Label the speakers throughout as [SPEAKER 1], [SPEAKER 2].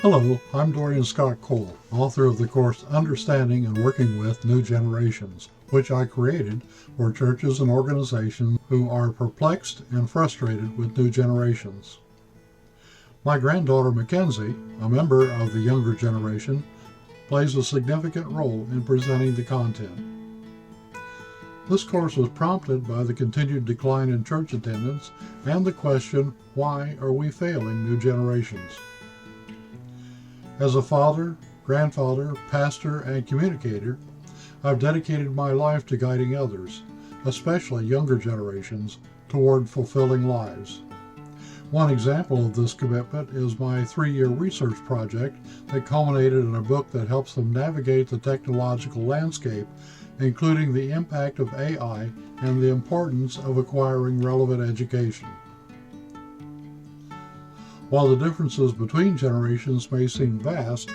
[SPEAKER 1] Hello, I'm Dorian Scott Cole, author of the course Understanding and Working with New Generations, which I created for churches and organizations who are perplexed and frustrated with new generations. My granddaughter Mackenzie, a member of the younger generation, plays a significant role in presenting the content. This course was prompted by the continued decline in church attendance and the question, why are we failing new generations? As a father, grandfather, pastor, and communicator, I've dedicated my life to guiding others, especially younger generations, toward fulfilling lives. One example of this commitment is my 3-year research project that culminated in a book that helps them navigate the technological landscape, including the impact of AI and the importance of acquiring relevant education. While the differences between generations may seem vast,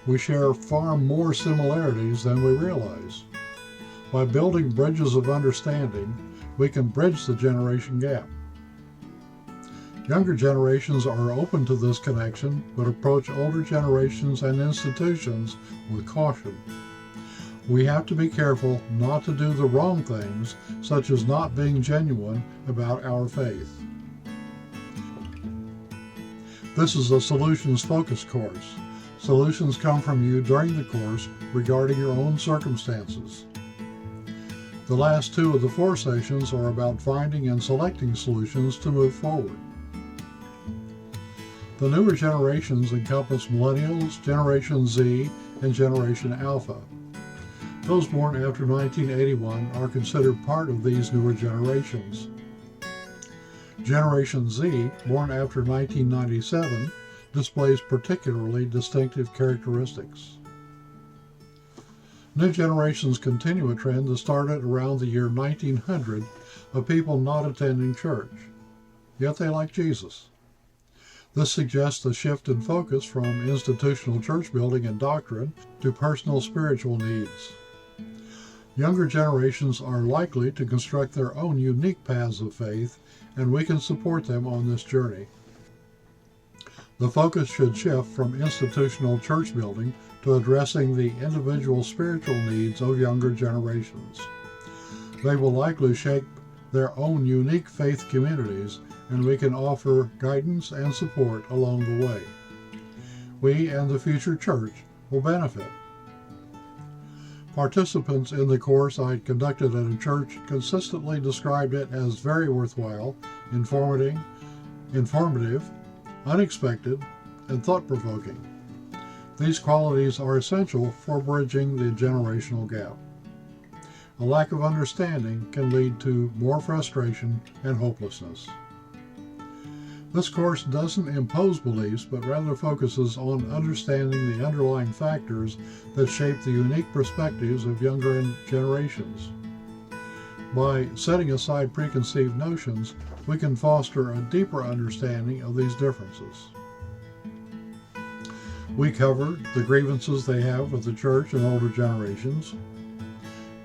[SPEAKER 1] we share far more similarities than we realize. By building bridges of understanding, we can bridge the generation gap. Younger generations are open to this connection, but approach older generations and institutions with caution. We have to be careful not to do the wrong things, such as not being genuine about our faith. This is a solutions-focused course. Solutions come from you during the course regarding your own circumstances. The last 2 of the 4 sessions are about finding and selecting solutions to move forward. The newer generations encompass Millennials, Generation Z, and Generation Alpha. Those born after 1981 are considered part of these newer generations. Generation Z, born after 1997, displays particularly distinctive characteristics. New generations continue a trend that started around the year 1900 of people not attending church, yet they like Jesus. This suggests a shift in focus from institutional church building and doctrine to personal spiritual needs. Younger generations are likely to construct their own unique paths of faith, and we can support them on this journey. The focus should shift from institutional church building to addressing the individual spiritual needs of younger generations. They will likely shape their own unique faith communities, and we can offer guidance and support along the way. We and the future church will benefit. Participants in the course I conducted at a church consistently described it as very worthwhile, informative, unexpected, and thought-provoking. These qualities are essential for bridging the generational gap. A lack of understanding can lead to more frustration and hopelessness. This course doesn't impose beliefs, but rather focuses on understanding the underlying factors that shape the unique perspectives of younger generations. By setting aside preconceived notions, we can foster a deeper understanding of these differences. We cover the grievances they have with the church and older generations,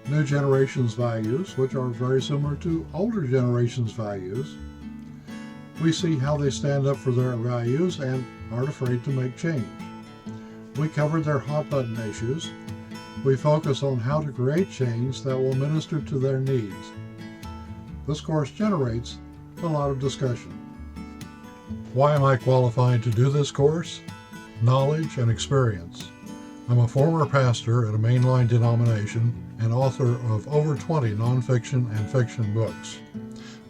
[SPEAKER 1] new generations' values, which are very similar to older generations' values. We see how they stand up for their values and aren't afraid to make change. We cover their hot-button issues. We focus on how to create change that will minister to their needs. This course generates a lot of discussion. Why am I qualified to do this course? Knowledge and experience. I'm a former pastor at a mainline denomination and author of over 20 nonfiction and fiction books.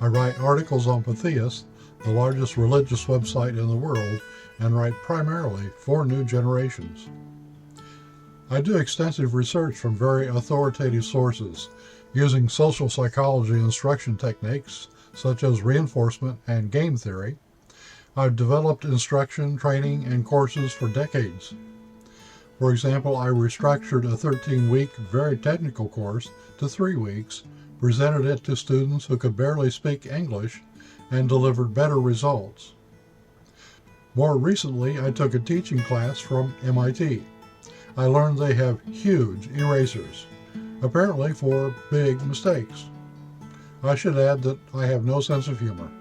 [SPEAKER 1] I write articles on Patheist, the largest religious website in the world, and write primarily for new generations. I do extensive research from very authoritative sources, using social psychology instruction techniques such as reinforcement and game theory. I've developed instruction, training, and courses for decades. For example, I restructured a 13-week, very technical course to 3 weeks, presented it to students who could barely speak English, and delivered better results. More recently, I took a teaching class from MIT. I learned they have huge erasers, apparently for big mistakes. I should add that I have no sense of humor.